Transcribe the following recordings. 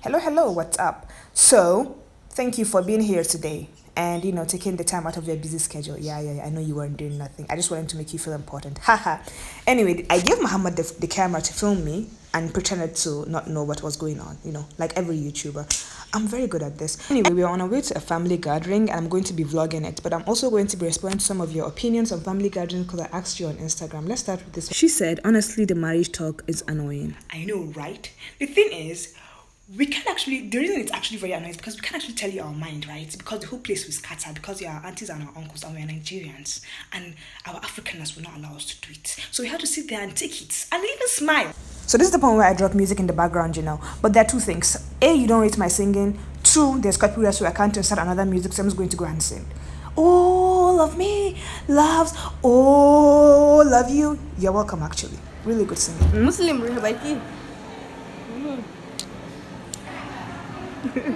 Hello, what's up? So, thank you for being here today and taking the time out of your busy schedule. Yeah. I know you weren't doing nothing. I just wanted to make you feel important. Haha. Anyway, I gave Muhammad the camera to film me and pretended to not know what was going on, like every YouTuber. I'm very good at this. Anyway, we're on our way to a family gathering and I'm going to be vlogging it, but I'm also going to be responding to some of your opinions on family gatherings because I asked you on Instagram. Let's start with this one. She said, honestly, the marriage talk is annoying. I know, right? The thing is, we can actually, the reason it's actually very annoying is because we can actually tell you our mind, right? Because the whole place was scattered, because you're our aunties and our uncles and we're Nigerians and our Africanness will not allow us to do it. So we have to sit there and take it and even smile. So this is the point where I drop music in the background, But there are two things. A, you don't rate my singing. Two, there's copyright, so I can't insert another music, so I'm just going to go and sing. All of me loves all of you. You're welcome, actually. Really good singing. Muslim,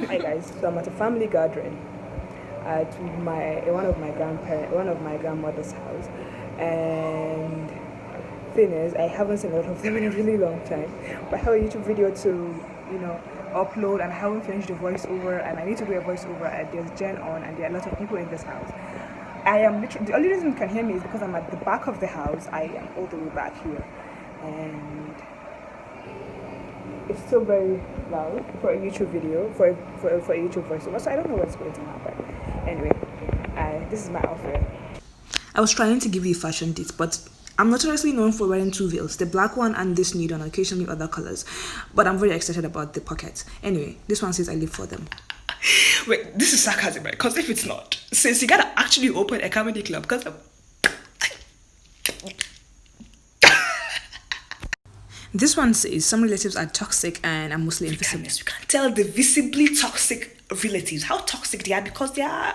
Hi guys, so I'm at a family gathering at one of my grandmother's house, and thing is, I haven't seen a lot of them in a really long time. But I have a YouTube video to upload, and I haven't finished the voiceover, and I need to do a voiceover. And there's Jen on, and there are a lot of people in this house. I am literally, the only reason you can hear me is because I'm at the back of the house. I am all the way back here, and it's still very loud for a YouTube video, for a YouTube voiceover, so I don't know what's going to happen. Anyway, this is my outfit. I was trying to give you fashion tips, but I'm notoriously known for wearing two veils, the black one and this nude and occasionally other colors, but I'm very excited about the pockets. Anyway, this one says I live for them. Wait, this is sarcasm, right? Because if it's not, since you gotta actually open a comedy club, because this one says some relatives are toxic and are mostly invisible. You can't tell the visibly toxic relatives how toxic they are because they are,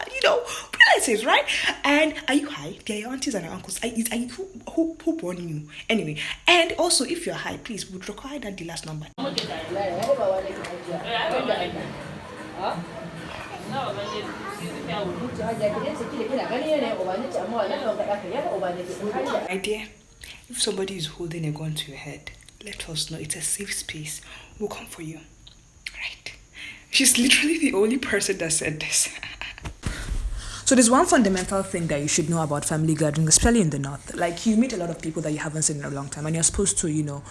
relatives, right? And are you high? They are your aunties and your uncles. Who born you? Anyway, and also if you're high, please would require that the last number. My dear, if somebody is holding a gun to your head, let us know. It's a safe space. We'll come for you. Right? She's literally the only person that said this. So there's one fundamental thing that you should know about family gatherings, especially in the north. Like, you meet a lot of people that you haven't seen in a long time, and you're supposed to,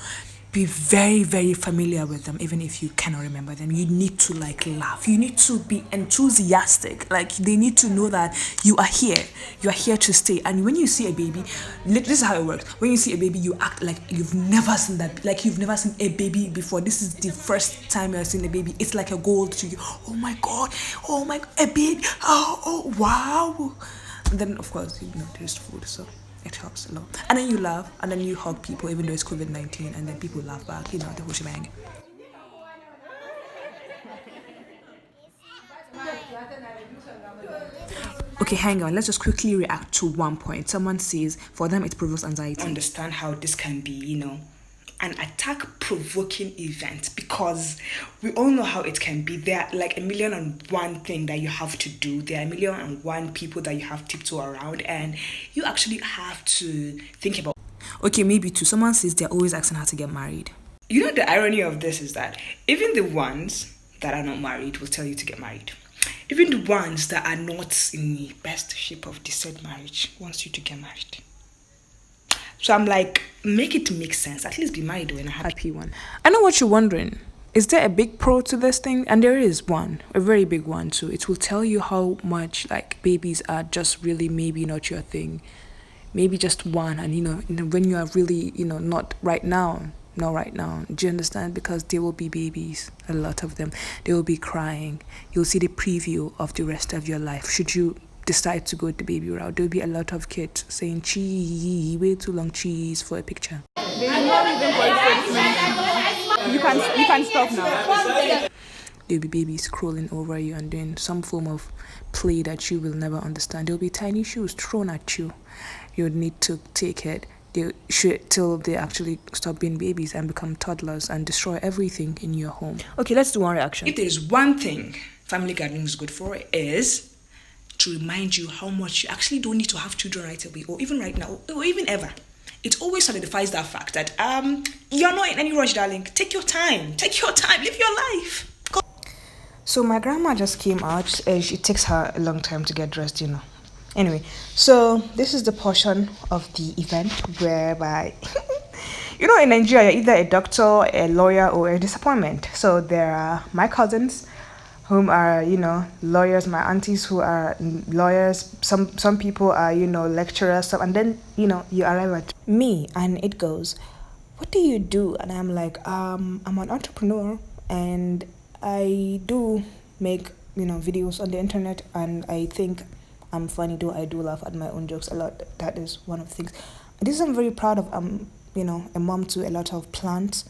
be very, very familiar with them, even if you cannot remember them. You need to laugh. You need to be enthusiastic. Like, they need to know that you are here. You are here to stay. And when you see a baby, this is how it works. When you see a baby, you act like you've never seen that. Like you've never seen a baby before. This is the first time you're seeing a baby. It's like a gold to you. Oh my God. A baby. Oh wow. And then of course there's food, so it helps a lot. And then you laugh, and then you hug people, even though it's COVID-19, and then people laugh back, the whole shebang. Okay, hang on. Let's just quickly react to one point. Someone says, for them, it provokes anxiety. I understand how this can be, an attack-provoking event, because we all know how it can be. There are like 1,000,001 thing that you have to do. There are 1,000,001 people that you have to tiptoe around, and you actually have to think about. Okay, maybe too. Someone says they're always asking how to get married. The irony of this is that even the ones that are not married will tell you to get married. Even the ones that are not in the best shape of the said marriage wants you to get married. So I'm like, make it make sense. At least be married when a happy one. I know what you're wondering. Is there a big pro to this thing? And there is one, a very big one too. It will tell you how much babies are just really maybe not your thing. Maybe just one, and when you are really, not right now. Not right now. Do you understand? Because there will be babies, a lot of them. They will be crying. You'll see the preview of the rest of your life. Should you decide to go the baby route, there'll be a lot of kids saying cheese, way too long cheese for a picture. You can stop now. There'll be babies crawling over you and doing some form of play that you will never understand. There'll be tiny shoes thrown at you. You'll need to take it till they actually stop being babies and become toddlers and destroy everything in your home. Okay, let's do one reaction. If there's one thing family gathering is good for, is to remind you how much you actually don't need to have children right away, or even right now, or even ever. It always solidifies that fact that you're not in any rush, darling. Take your time, live your life. So my grandma just came out. It takes her a long time to get dressed. Anyway, so this is the portion of the event whereby, in Nigeria, you're either a doctor, a lawyer, or a disappointment. So there are my cousins, whom are lawyers, my aunties who are lawyers. Some people are lecturers. And then you arrive at me, and it goes, "What do you do?" And I'm like, I'm an entrepreneur, and I do make videos on the internet, and I think I'm funny. Though I do laugh at my own jokes a lot. That is one of the things. This is I'm very proud of. A mom to a lot of plants,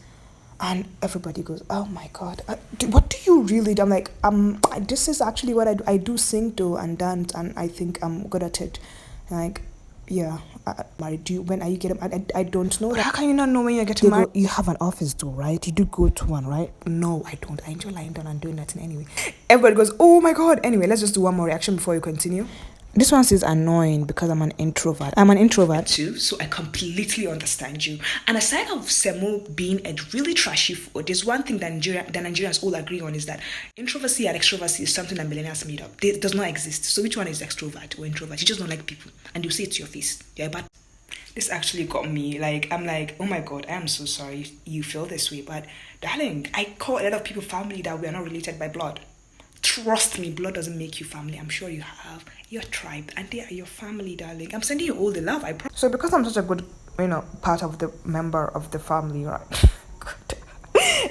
and everybody goes, "Oh my God, what do you really do?" I'm like, this is actually what I do. I do sing though and dance, and I think I'm good at it. Like, yeah, married. When are you getting? I don't know. How can you not know when you're getting married? You have an office though, right? You do go to one, right? No, I don't. I enjoy lying down and doing nothing anyway. Everybody goes, "Oh my God." Anyway, let's just do one more reaction before you continue. This one says annoying because I'm an introvert. I'm an introvert too, so I completely understand you. And aside of semo being a really trashy food, there's one thing that Nigerians all agree on is that introversy and extroversy is something that millennials made up. It does not exist. So which one is extrovert or introvert? You just don't like people, and you say it to your face. You're a bad. This actually got me. Like, I'm like, oh my God, I am so sorry you feel this way, but darling, I call a lot of people family that we are not related by blood. Trust me, blood doesn't make you family. I'm sure you have your tribe, and they are your family, darling. I'm sending you all the love. I promise. So because I'm such a good, part of the member of the family, right?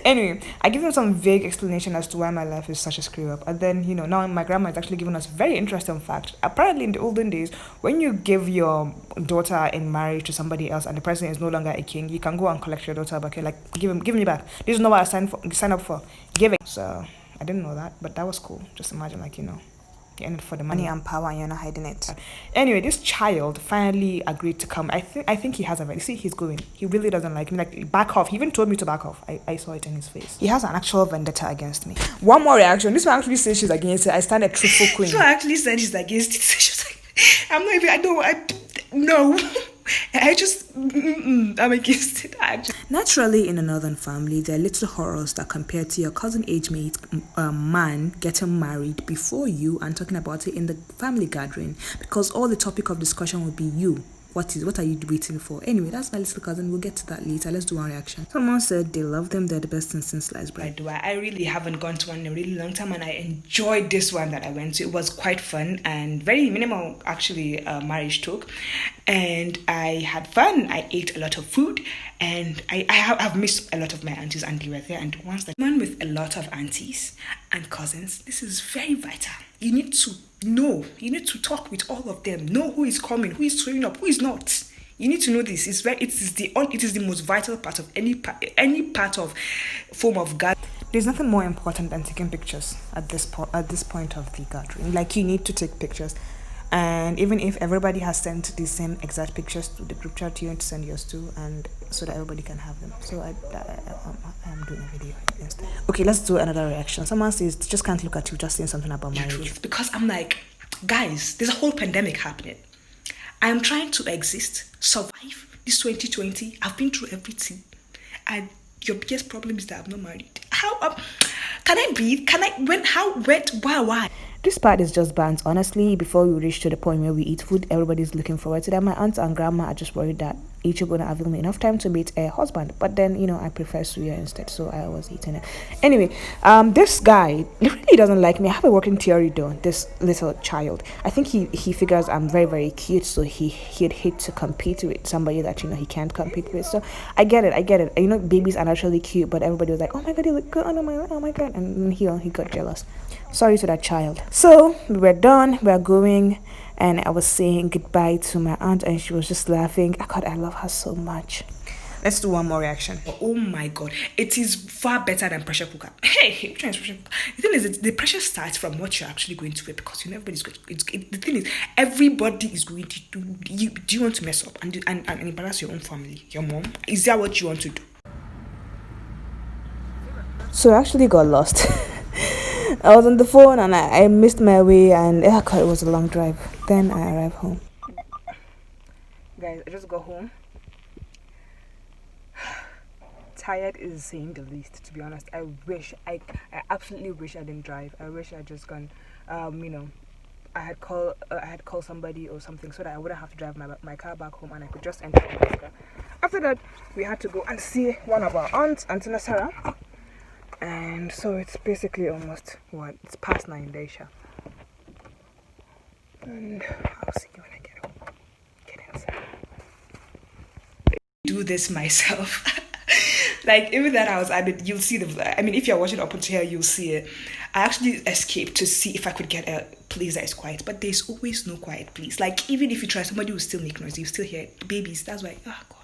Anyway, I give them some vague explanation as to why my life is such a screw up, and then now my grandma is actually giving us very interesting fact. Apparently, in the olden days, when you give your daughter in marriage to somebody else and the person is no longer a king, you can go and collect your daughter back. You're like, give me back. This is not what I sign up for. Give it. So I didn't know that, but that was cool. Just imagine, you're in it for the money and power, and you're not hiding it. Anyway, this child finally agreed to come. I think he has a. See, he's going. He really doesn't like me. Like, back off. He even told me to back off. I saw it in his face. He has an actual vendetta against me. One more reaction. This one actually says she's against it. I stand a truthful queen. She actually said she's against it. She was like, I'm not even. I don't. No. I'm against it. Naturally, in a northern family, there are little horrors that compare to your cousin age mate man getting married before you and talking about it in the family gathering, because all the topic of discussion would be you. What are you waiting for? Anyway, that's my little cousin. We'll get to that later. Let's do one reaction. Someone said they love them. They're the best thing since sliced bread. I really haven't gone to one in a really long time, and I enjoyed this one that I went to. It was quite fun and very minimal, actually, marriage talk. And I had fun. I ate a lot of food, and I have missed a lot of my aunties, and they were there. And once that one with a lot of aunties and cousins, this is very vital. You need to know. You need to talk with all of them. Know who is coming, who is showing up, who is not. You need to know this. It is the most vital part of any part of form of gathering. There's nothing more important than taking pictures at this point of the gathering. Like, you need to take pictures. And even if everybody has sent the same exact pictures to the group chat, you need to send yours too, and so that everybody can have them. So I'm doing a video instead. Okay, let's do another reaction. Someone says, just can't look at you, just saying something about marriage. Because I'm like, guys, there's a whole pandemic happening. I'm trying to exist, survive this 2020. I've been through everything, and your biggest problem is that I'm not married. How can I breathe? Why? This part is just bands. Honestly, before we reach to the point where we eat food, everybody's looking forward to that. My aunts and grandma are just worried that each are going to avail me enough time to meet a husband. But then, I prefer suya instead, so I was eating it. Anyway, this guy really doesn't like me. I have a working theory though, this little child. I think he figures I'm very, very cute, so he'd hate to compete with somebody that, he can't compete with. So I get it. Babies are naturally cute, but everybody was like, oh my God, you look good. Oh my God. And he got jealous. Sorry to that child. So we were done, we were going, and I was saying goodbye to my aunt, and she was just laughing. I love her so much. Let's do one more reaction. Oh my God, it is far better than pressure cooker. Hey, which one is pressure cooker? The thing is, the pressure starts from what you're actually going to wear, because everybody's going to. The thing is, everybody is going to do. Do you want to mess up and embarrass your own family, your mom? Is that what you want to do? So I actually got lost. I was on the phone and I missed my way, and it was a long drive. Then I arrived home. Guys, I just got home. tired is saying the least, to be honest. I absolutely wish I didn't drive. I wish I just gone, I had called somebody or something so that I wouldn't have to drive my car back home and I could just enter the car. After that, we had to go and see one of our aunts, Auntie Sarah. And so it's basically almost, it's past 9 days. And I'll see you when I get home. Get inside. Do this myself. Like, even that I was added, you'll see if you're watching up until here, you'll see it. I actually escaped to see if I could get a place that is quiet, but there's always no quiet place. Like, even if you try, somebody will still make noise. You still hear babies. That's why, God.